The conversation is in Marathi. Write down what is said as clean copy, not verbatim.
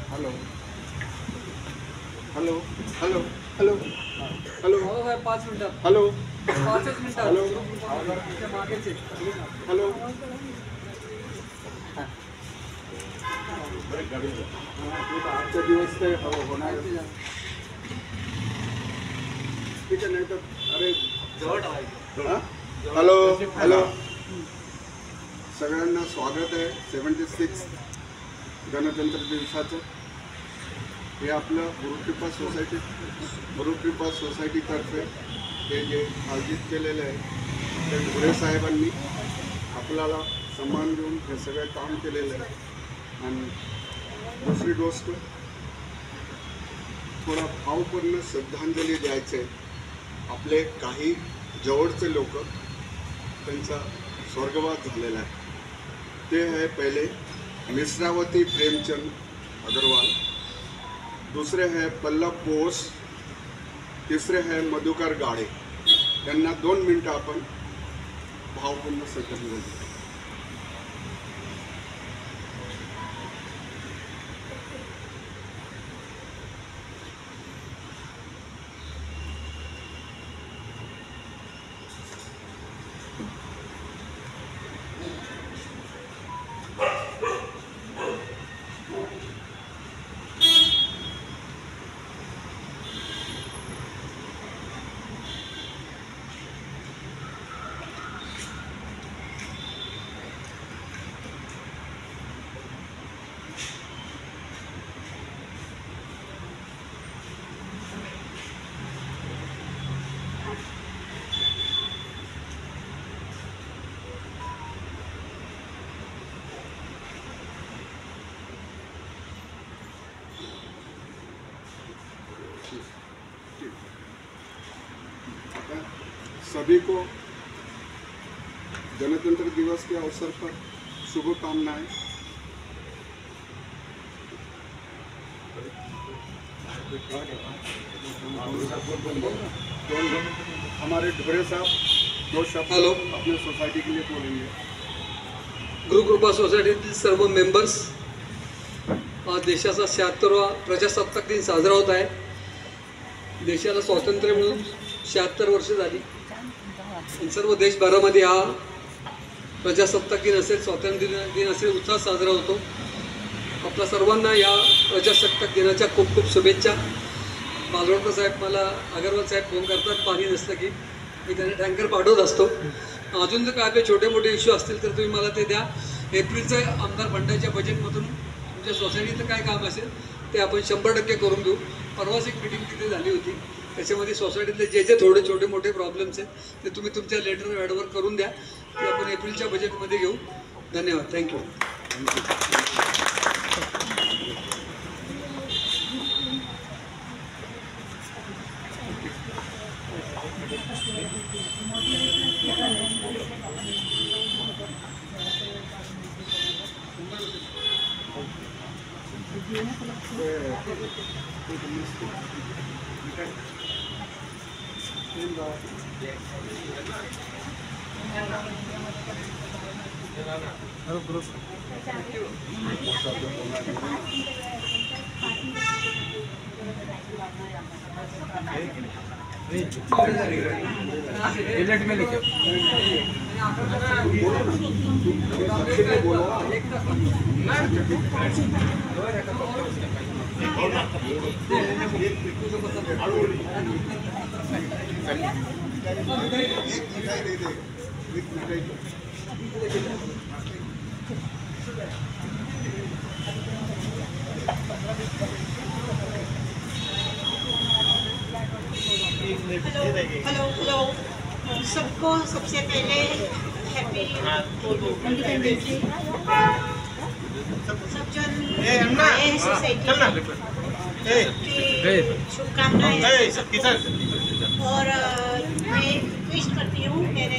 Hello hello hello hello hello 5 मिनिटात हेलो 5च मिनिटात हेलो मागेच हेलो आजचा दिवस ते होणार ठीक आहे. नाही तर अरे हॅलो हॅलो सगळ्यांना स्वागत आहे 76 गणतंत्र दिवसाचं. हे आपलं गुरुकृपा सोसायटीतर्फे हे जे आयोजित केलेलं आहे ते ढोरे साहेबांनी आपल्याला सन्मान देऊन हे सगळं काम केलेलं आहे. आणि दुसरी गोष्ट थोडा भावपूर्ण श्रद्धांजली द्यायचं आहे. आपले काही जवळचे लोक त्यांचा स्वर्गवास झालेला आहे. ते आहे पहिले मिश्रावती प्रेमचंद अग्रवाल, दूसरे हैं पल्लव बोस, तीसरे हैं मधुकर गाड़े. त्यांना 2 मिनटं आपण भावपूर्ण श्रद्धांजली देऊ. सभी को गणतंत्र दिवस के अवसर पर शुभकामनाएं. हमारे ढोरे साहब 2 शब्द हॅलो अपने सोसायटी के लिए बोलेंगे. गुरुकृपा सोसायटीतील सर्व मेंबर्स, आज देशाचा 76वा प्रजासत्ताक दिन साजरा होत आहे. देशाला स्वातंत्र्य मिळून 76 वर्ष झाली. सर्व देशभरामध्ये हा प्रजासत्ताक दिन असेल, स्वातंत्र्य दिन असेल, उत्साह साजरा होतो. आपल्या सर्वांना या प्रजासत्ताक दिनाच्या खूप खूप शुभेच्छा. बालवडकर साहेब मला अगरवाल साहेब फोन करतात पाणी नसलं की मी त्यांना टँकर पाठवत असतो. अजून जर काय आपले छोटे मोठे इश्यू असतील तर तुम्ही मला ते द्या. एप्रिलचं आमदार फंडाच्या बजेटमधून तुमच्या सोसायटीचं काय काम असेल ते आपण 100% करून घेऊ. परवाच एक मीटिंग तिथे झाली होती, त्याच्यामध्ये सोसायटीतले जे थोडे छोटे मोठे प्रॉब्लेम्स आहेत ते तुम्ही तुमच्या लेटर ॲडवर करून द्या. ते आपण एप्रिलच्या बजेटमध्ये घेऊ. धन्यवाद. थँक्यू. हेलो सबको सबसे पहले हैप्पी सब जन आए हैं सोसाइटी शुभकामनाएं और मैं विश करती हूँ मेरे